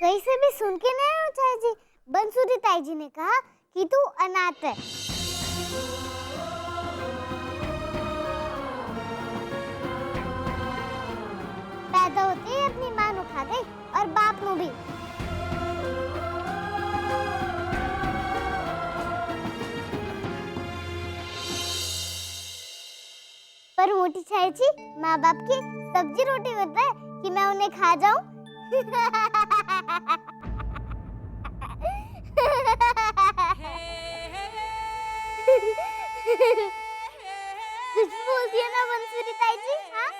कहीं से भी सुन के नहीं आए हो चाचा जी? बंसुरी ताई जी ने कहा कि तू अनाथ है। पैदा होते ही अपनी मां नु खा गई और बाप नु भी। पर मोटी चाची माँ बाप की सब्जी रोटी बता है कि मैं उन्हें खा जाऊं। कुछ बोलती है ना बंसुरी ताई जी? हाँ,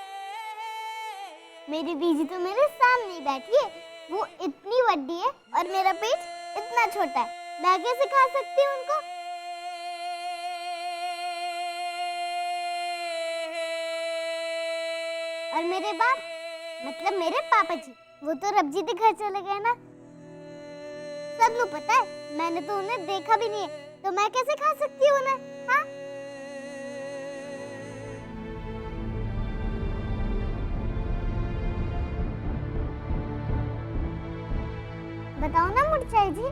मेरी बीजी तो मेरे सामने ही बैठी है। वो इतनी बड़ी है और मेरा पेट इतना छोटा है। मैं कैसे खा सकती हूँ उनको? और मेरे बाप मतलब मेरे पापा जी, वो तो रब जी के घर चले गए ना। सब लोग पता है, मैंने तो उन्हें देखा भी नहीं है, तो मैं कैसे खा सकती हूँ उन्हें? हाँ? बताओ ना मुरचाई जी,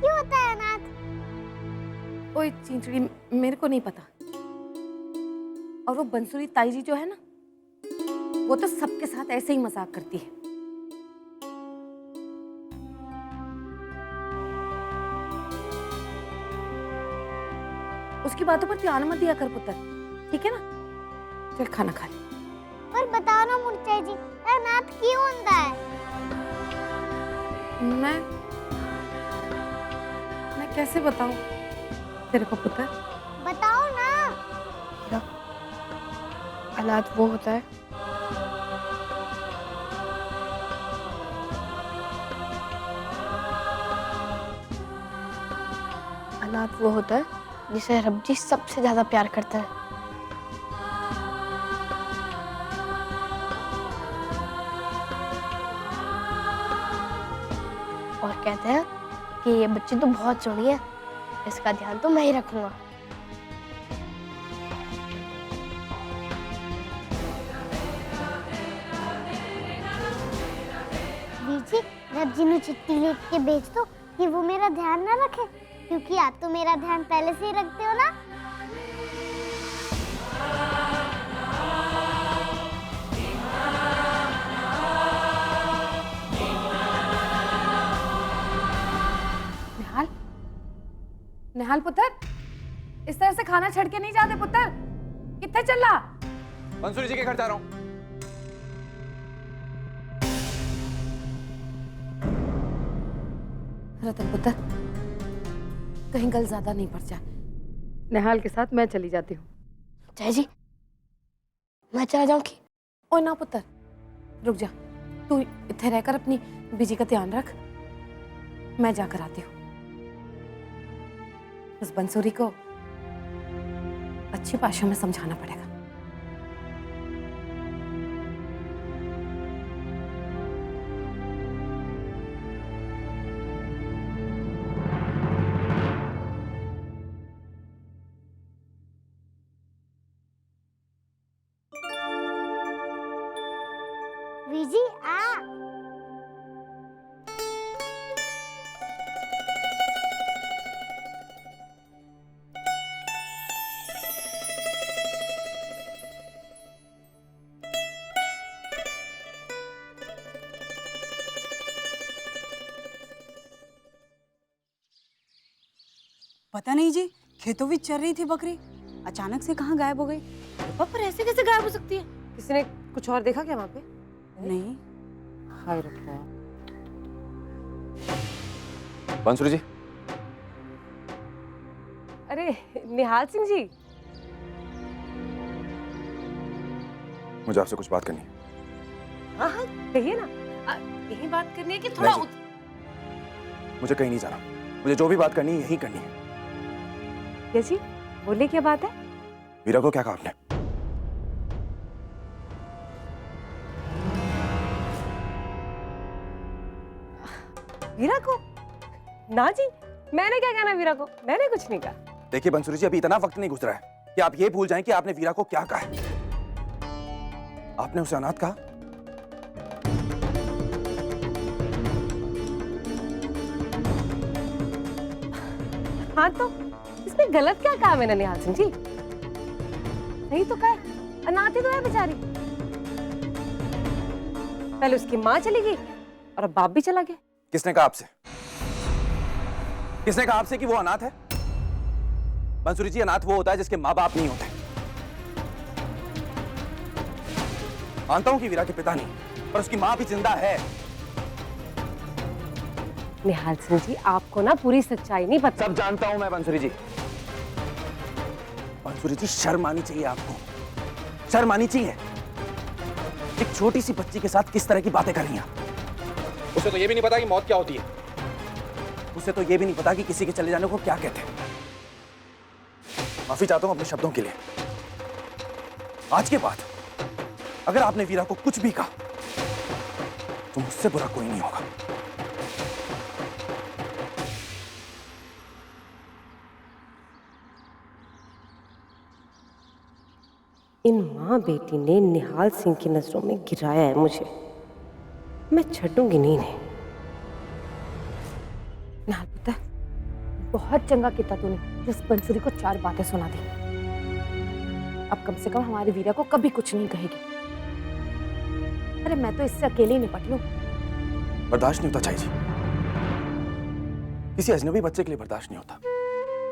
क्यों होता है अनाथ? ओए चिंचड़ी, मेरे को नहीं पता। और वो बंसुरी ताई जी जो है ना, वो तो सबके साथ ऐसे ही मजाक करती है। उसकी बातों पर ध्यान मत दिया कर पुत्र, ठीक है ना? चल खाना खा ले। पर बताओ ना मुरचाई जी, अनाथ क्यों होता है? मैं कैसे बताऊं तेरे को पुत्र? बताओ ना। अनाथ वो होता है जिसे रब जी सबसे ज्यादा प्यार करता है। और कहते हैं कि ये बच्ची तो बहुत सोहनी है, इसका ध्यान तो मैं ही रखूंगा। बीजी, रब जी ने चिट्ठी लिख के भेज दो कि वो मेरा ध्यान ना रखे, क्योंकि आप तो मेरा ध्यान पहले से ही रखते हो ना। निहाल, निहाल पुत्र, इस तरह से खाना छड़ के नहीं जाते पुत्र। कितने चल रहा? बंसुरी जी के घर जा रहा हूँ। रतन पुत्र, कहीं गल ज्यादा नहीं पड़ जाए। निहाल के साथ मैं चली जाती हूँ। जय जी, मैं चला जाऊंगी? ओ ना पुत्र, रुक जा। तू इतने रहकर अपनी बीजी का ध्यान रख, मैं जाकर आती हूँ। उस बंसुरी को अच्छी भाषा में समझाना पड़ेगा। बीजी आ। पता नहीं जी, खेतों में चर रही थी बकरी, अचानक से कहाँ गायब हो गई। पर ऐसे कैसे गायब हो सकती है? किसी ने कुछ और देखा क्या वहां पे? नहीं। हाय रब्बा। बंसुरी जी। अरे निहाल सिंह जी, मुझे आपसे कुछ बात करनी है। हाँ हाँ कहिए ना। यही बात करनी है कि थोड़ा नहीं मुझे कहीं नहीं जाना। मुझे जो भी बात करनी है यही करनी है। क्या जी, बोलिए क्या बात है? वीरा को क्या कहा आपने? वीरा को? ना जी, मैंने क्या कहना वीरा को? मैंने कुछ नहीं कहा। देखिए बंसुरी जी, अभी इतना वक्त नहीं गुजरा है कि आप ये भूल जाएं कि आपने वीरा को क्या कहा है। आपने उसे अनाथ कहा। हाँ तो इसमें गलत क्या कहा मैंने निहाल सिंह जी? नहीं तो कहा, अनाथ ही तो है बेचारी। पहले उसकी माँ चली गई और अब बाप भी चला गया। किसने कहा आपसे? किसने कहा आपसे कि वो अनाथ है? बंसुरी जी, अनाथ वो होता है जिसके माँ बाप नहीं होते। मानता हूं कि वीरा के पिता नहीं, पर उसकी माँ भी जिंदा है। निहाल सिंह जी, आपको ना पूरी सच्चाई नहीं पता। सब जानता हूं मैं बंसुरी जी। बंसुरी जी, शर्म आनी चाहिए आपको, शर्म आनी चाहिए। एक छोटी सी बच्ची के साथ किस तरह की बातें कर रही हैं? उसे तो ये भी नहीं पता कि मौत क्या होती है। उसे तो ये भी नहीं पता कि किसी के चले जाने को क्या कहते हैं। माफी चाहता हूं अपने शब्दों के लिए। आज के बाद अगर आपने वीरा को कुछ भी कहा तो मुझसे बुरा कोई नहीं होगा। इन माँ बेटी ने निहाल सिंह की नजरों में गिराया है मुझे। मैं छूंगी नहीं इन्हें। निहाल पुत्र, बहुत चंगा किया तूने जिस बंसुरी को 4 बातें सुना दी। अब कम से कम हमारे वीरा को कभी कुछ नहीं कहेगी। अरे मैं तो इससे अकेले ही निपट लूं। बर्दाश्त नहीं होता चाची जी, किसी अजनबी बच्चे के लिए बर्दाश्त नहीं होता।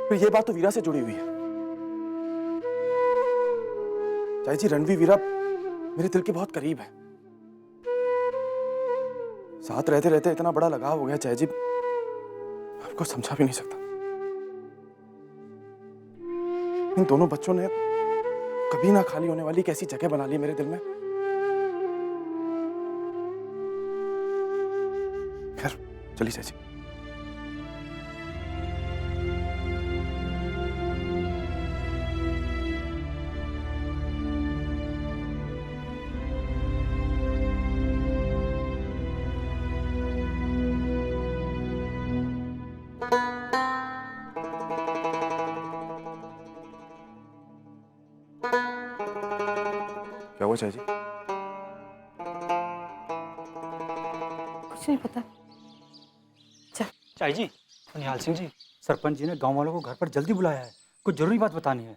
फिर ये बात तो वीरा से जुड़ी हुई है। चाची जी, रणवीर वीरा मेरे दिल के बहुत करीब है। साथ रहते रहते इतना बड़ा लगाव हो गया चाची जी, आपको समझा भी नहीं सकता। इन दोनों बच्चों ने कभी ना खाली होने वाली कैसी जगह बना ली मेरे दिल में। खैर चलिए चाची। क्या हुआ चाची? कुछ नहीं पता। चाची जी, निहाल सिंह जी, सरपंच जी ने गांव वालों को घर पर जल्दी बुलाया है। कुछ जरूरी बात बतानी है।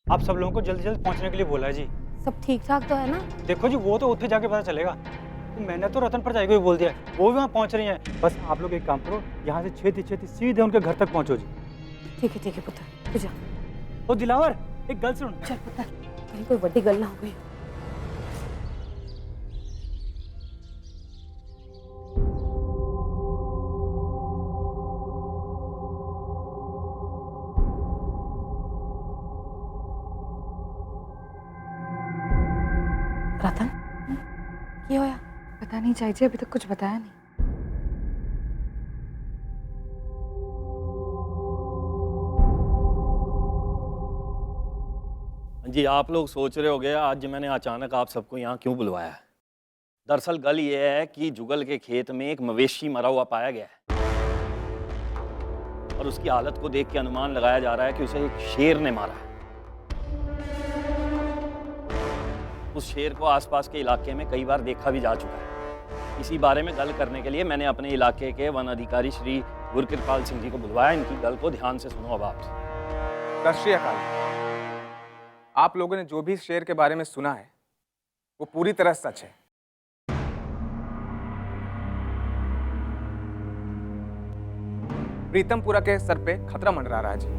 आप सब लोगों को जल्दी जल्दी पहुंचने के लिए बोला है जी। सब ठीक ठाक तो है ना? देखो जी, वो तो उत्थे जाके पता चलेगा। तो मैंने तो रतन पर जाएगा भी बोल दिया, वो भी वहाँ पहुंच रही हैं। बस आप लोग एक काम करो, यहाँ से छेती छेती सीधे उनके घर तक पहुंचो जी। ठीक है पुत्र, तू जा। ओ दिलावर, एक गल सुन। चल पुत्र, कहीं कोई बड़ी गल ना हो गई। रतन, क्या होया? पता नहीं चाची, अभी तक कुछ बताया नहीं। जी, आप लोग सोच रहे होंगे आज मैंने अचानक आप सबको यहाँ क्यों बुलवाया है। दरअसल गल ये है कि जुगल के खेत में एक मवेशी मरा हुआ पाया गया है और उसकी हालत को देख के अनुमान लगाया जा रहा है कि उसे एक शेर ने मारा है। उस शेर को आसपास के इलाके में कई बार देखा भी जा चुका है। इसी बारे में गल करने के लिए मैंने अपने इलाके के वन अधिकारी श्री गुरकृपाल सिंह जी को बुलवाया। इनकी गल को ध्यान से सुनो अब आप। सत श्री अकाल। आप लोगों ने जो भी इस शेर के बारे में सुना है वो पूरी तरह सच है। प्रीतमपुरा के सर पे खतरा मंडरा रहा है जी।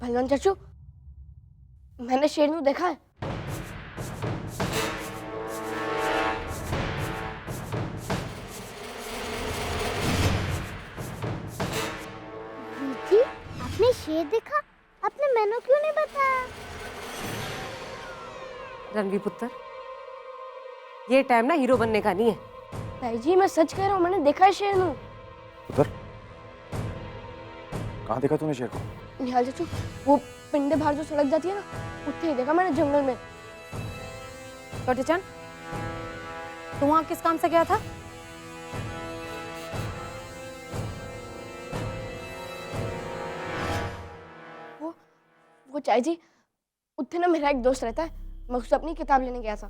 भलवान चाचू, मैंने शेर को देखा है। जी, आपने शेर देखा? आपने मैंने क्यों नहीं बताया? रणवीर पुत्र, ये टाइम ना हीरो बनने का नहीं है। ताई जी, मैं सच कह रहा हूँ, मैंने देखा है शेर को। उधर कहाँ देखा तूने शेर को? निहाल चाचू, वो पिंडे बाहर जो सड़क जाती है ना, उत्थे ही देखा मैंने, जंगल में। छोटे चंद, तू वहां किस काम से गया था? वो चाय जी, उत्थे ना मेरा एक दोस्त रहता है, मैं उससे अपनी किताब लेने गया था।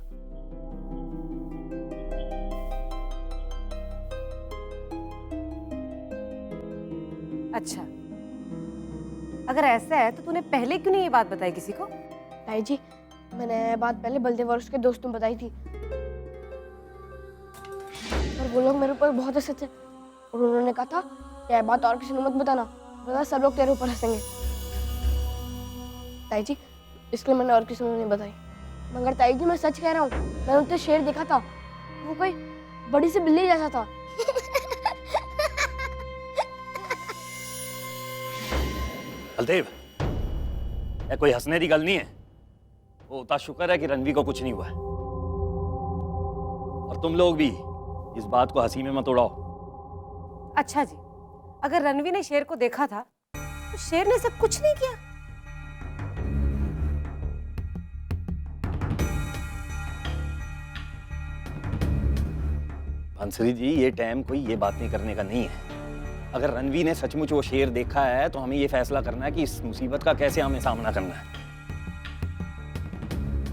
अच्छा, अगर ऐसा है तो तूने पहले क्यों नहीं ये बात बताई किसी को? ताई जी, मैंने बात पहले बलदेव और उसके दोस्तों को बताई थी, पर वो लोग मेरे ऊपर बहुत हंसे थे और उन्होंने कहा था कि ये बात और किसी को मत बताना, वरना सब लोग तेरे ऊपर हंसेंगे। ताई जी, इसलिए मैंने और किसी को नहीं बताई। मगर ताई जी, मैं सच कह रहा हूँ, मैंने उसे शेर देखा था, वो कोई बड़ी सी बिल्ली जैसा था। बलदेव, ये कोई हंसने की गल नहीं है। वो उतना शुक्र है कि रणवी को कुछ नहीं हुआ है। और तुम लोग भी इस बात को हंसी में मत उड़ाओ। अच्छा जी, अगर रणवी ने शेर को देखा था तो शेर ने सब कुछ नहीं किया। बंसरी जी, ये टाइम कोई ये बात नहीं करने का नहीं है। अगर रणवी ने सचमुच वो शेर देखा है तो हमें ये फैसला करना है कि इस मुसीबत का कैसे हमें सामना करना है।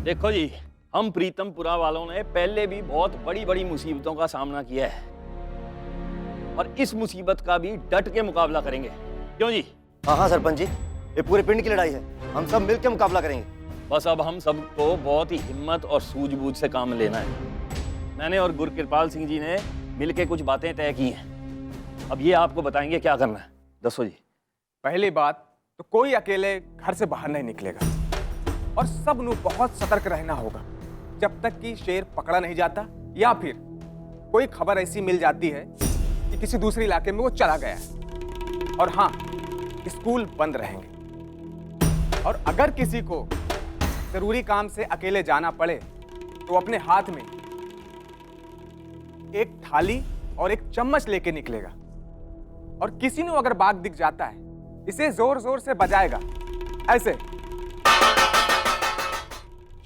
देखो जी, हम प्रीतमपुरा वालों ने पहले भी बहुत बड़ी बड़ी मुसीबतों का सामना किया है और इस मुसीबत का भी डट के मुकाबला करेंगे। क्यों जी? हाँ सरपंच जी, ये पूरे पिंड की लड़ाई है, हम सब मिलकर मुकाबला करेंगे। बस अब हम सबको बहुत ही हिम्मत और सूझबूझ से काम लेना है। मैंने और गुरकृपाल सिंह जी ने मिलकर कुछ बातें तय की हैं। अब ये आपको बताएंगे क्या करना है। दसो जी। पहली बात तो कोई अकेले घर से बाहर नहीं निकलेगा और सब नु बहुत सतर्क रहना होगा जब तक कि शेर पकड़ा नहीं जाता या फिर कोई खबर ऐसी मिल जाती है कि किसी दूसरे इलाके में वो चला गया है। और हाँ, स्कूल बंद रहेंगे और अगर किसी को जरूरी काम से अकेले जाना पड़े तो अपने हाथ में एक थाली और एक चम्मच लेके निकलेगा और किसी ने अगर बाघ दिख जाता है इसे जोर जोर से बजाएगा ऐसे।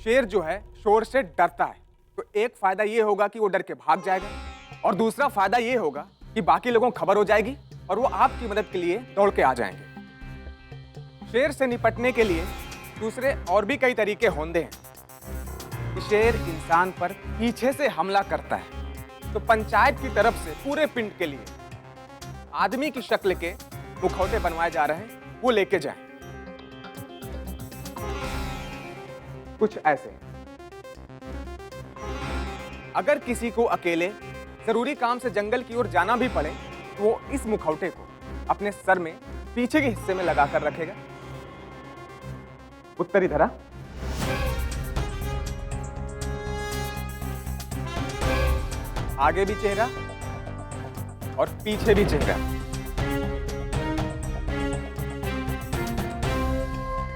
शेर जो है शोर से डरता है, तो एक फायदा ये होगा कि वो डर के भाग जाएगा और दूसरा फायदा ये होगा कि बाकी लोगों को खबर हो जाएगी और वो आपकी मदद के लिए दौड़ के आ जाएंगे। शेर से निपटने के लिए दूसरे और भी कई तरीके होंदे हैं। कि शेर इंसान पर पीछे से हमला करता है तो पंचायत की तरफ से पूरे पिंड के लिए आदमी की शक्ल के मुखौटे बनवाए जा रहे हैं, वो लेके जाएं। कुछ ऐसे। अगर किसी को अकेले जरूरी काम से जंगल की ओर जाना भी पड़े तो वो इस मुखौटे को अपने सर में पीछे के हिस्से में लगाकर रखेगा। उत्तरी धरा, आगे भी चेहरा और पीछे भी चेहरा।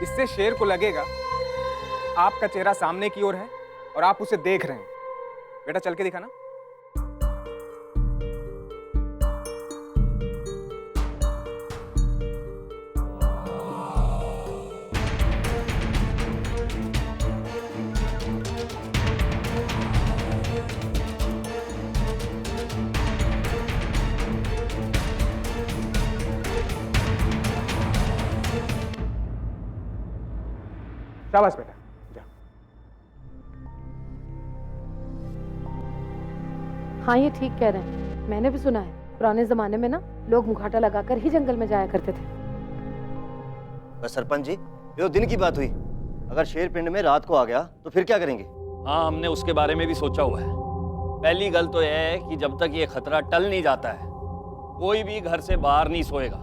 इससे शेर को लगेगा आपका चेहरा सामने की ओर है और आप उसे देख रहे हैं। बेटा चल के दिखाना। शाबाश बेटा, जा। हाँ, ये ठीक कह रहे हैं। मैंने भी सुना है पुराने जमाने में ना लोग मुखौटा लगाकर ही जंगल में जाया करते थे। पर सरपंच जी, ये तो दिन की बात हुई, अगर शेर पिंड में रात को आ गया तो फिर क्या करेंगे? हाँ, हमने उसके बारे में भी सोचा हुआ है। पहली गल तो यह है कि जब तक ये खतरा टल नहीं जाता है कोई भी घर से बाहर नहीं सोएगा।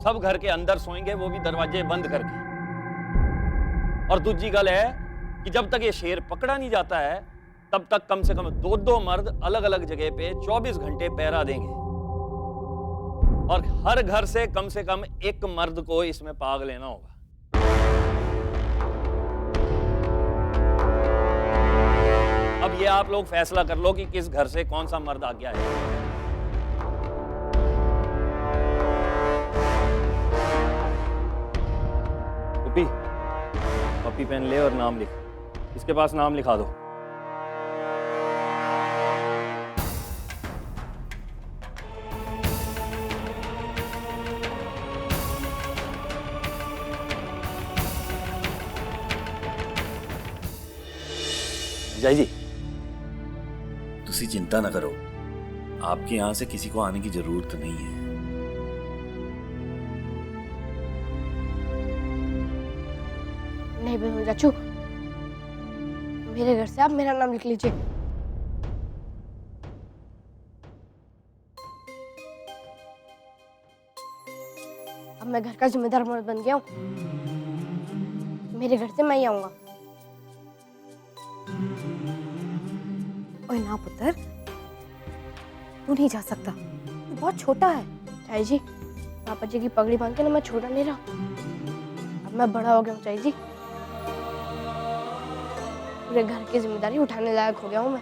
सब घर के अंदर सोएंगे, वो भी दरवाजे बंद करके। और दूसरी गल है कि जब तक ये शेर पकड़ा नहीं जाता है तब तक कम से कम 2-2 मर्द अलग अलग जगह पे 24 घंटे पहरा देंगे और हर घर से कम एक मर्द को इसमें भाग लेना होगा। अब ये आप लोग फैसला कर लो कि किस घर से कौन सा मर्द आ गया है। कॉपी पेन ले और नाम लिख। इसके पास नाम लिखा दो। जय जी। तुसी चिंता ना करो, आपके यहाँ से किसी को आने की जरूरत नहीं है। नहीं बिल्कुल चाचू, मेरे घर से आप मेरा नाम लिख लीजिए। अब मैं घर का जिम्मेदार मर्द बन गया हूँ, मेरे घर से मैं ही आऊंगा। ओए ना पुत्र, तू नहीं जा सकता, तू बहुत छोटा है। चाची जी, पापा जी की पगड़ी बांध के ना मैं छोटा नहीं रहा, अब मैं बड़ा हो गया हूँ चाची जी। पूरे घर की जिम्मेदारी उठाने लायक हो गया हूँ मैं।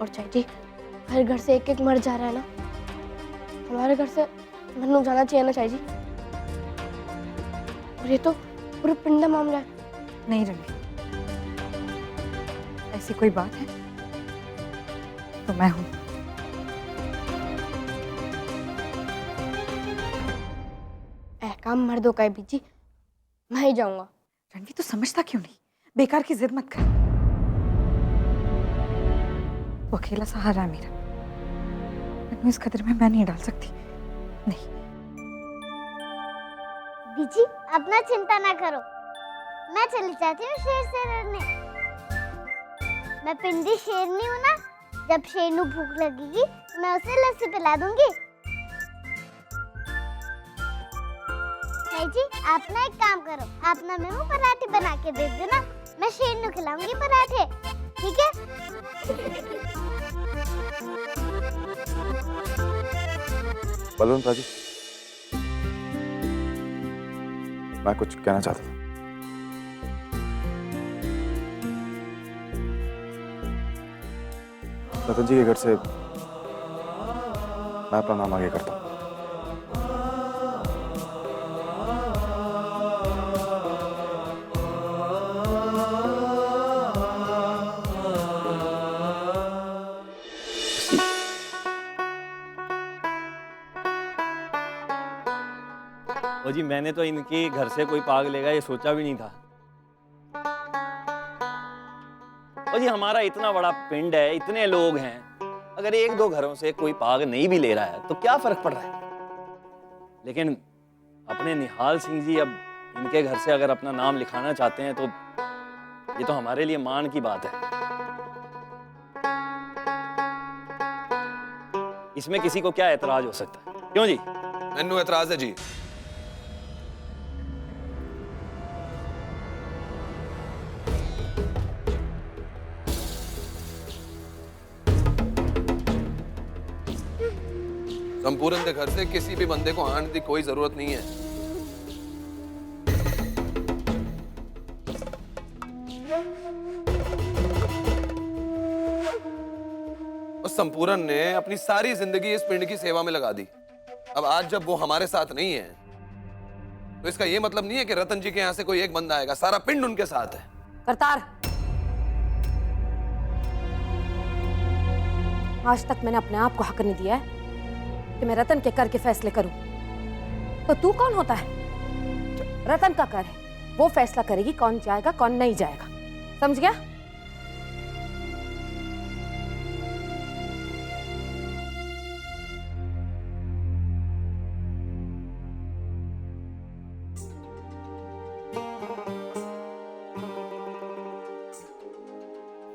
और चाची जी, हर घर से एक एक मर जा रहा है ना, हमारे घर से मन्नू जाना चाहिए ना चाची जी। और ये तो पूरे पिंड का मामला है। नहीं रणवीर, ऐसी कोई बात है तो मैं हूं। काम मर्दों का है बीजी, मैं ही जाऊंगा। रणवीर तू समझता क्यों नहीं? बेकार की जिद मत कर। वो अकेला सहारा है मेरा, मैं इस खतरे में मैं नहीं डाल सकती। नहीं बीजी, अपना चिंता ना करो, मैं चली जाती हूँ शेर से लड़ने। मैं पिंडी शेरनी हूँ ना, जब शेरनू भूख लगेगी मैं उसे लस्सी पिला दूंगी। जी, आप ना एक काम करो, आप ना मेमू पराठे बना के दे देना, मैं शेरनू खिलाऊंगी पराठे, ठीक है? बलवंत भाजी, मैं कुछ कहना चाहता था। रतन जी के घर से मैं अपना नाम आगे करता हूँ। ओ जी, मैंने तो इनके घर से कोई पाग लेगा ये सोचा भी नहीं था। ओ जी, हमारा इतना बड़ा पिंड है, इतने लोग हैं, अगर एक दो घरों से कोई पाग नहीं भी ले रहा है तो क्या फर्क पड़ रहा है। लेकिन अपने निहाल सिंह जी अब इनके घर से अगर अपना नाम लिखाना चाहते हैं तो ये तो हमारे लिए मान की बात है। इसमें किसी को क्या एतराज हो सकता है, क्यों जी? मैनू एतराज है जी। संपूर्ण के घर से किसी भी बंदे को आने की कोई जरूरत नहीं है। और संपूर्ण ने अपनी सारी जिंदगी इस पिंड की सेवा में लगा दी। अब आज जब वो हमारे साथ नहीं है तो इसका ये मतलब नहीं है कि रतन जी के यहाँ से कोई एक बंदा आएगा, सारा पिंड उनके साथ है। करतार, आज तक मैंने अपने आप को हक नहीं दिया है कि मैं रतन के कर के फैसले करूं। तो तू कौन होता है? रतन का कर है, वो फैसला करेगी कौन जाएगा कौन नहीं जाएगा, समझ गया?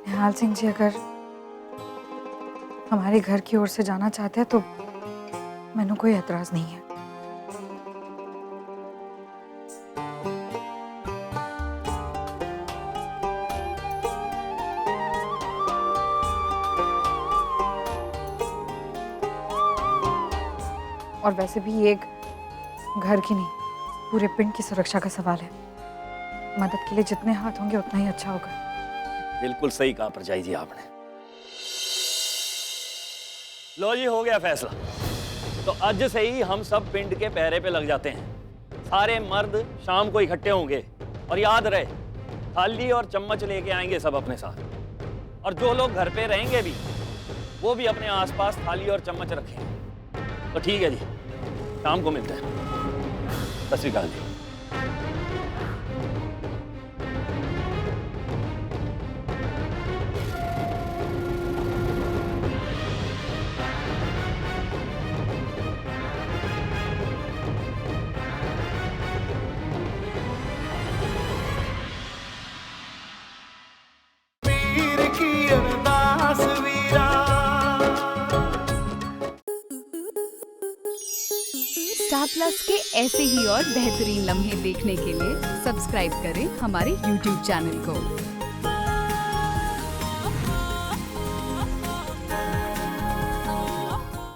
निहाल सिंह जी अगर हमारे घर की ओर से जाना चाहते हैं तो मैंने कोई एतराज नहीं है। और वैसे भी ये एक घर की नहीं, पूरे पिंड की सुरक्षा का सवाल है। मदद के लिए जितने हाथ होंगे उतना ही अच्छा होगा। बिल्कुल सही कहा परजाई जी आपने। लो जी, हो गया फैसला। तो आज से ही हम सब पिंड के पहरे पे लग जाते हैं। सारे मर्द शाम को इकट्ठे होंगे और याद रहे, थाली और चम्मच लेके आएंगे सब अपने साथ। और जो लोग घर पे रहेंगे भी, वो भी अपने आसपास थाली और चम्मच रखें। तो ठीक है जी, शाम को मिलते हैं। सत श्री अकाल जी। स्टार प्लस के ऐसे ही और बेहतरीन लम्हे देखने के लिए सब्सक्राइब करें हमारे YouTube चैनल को।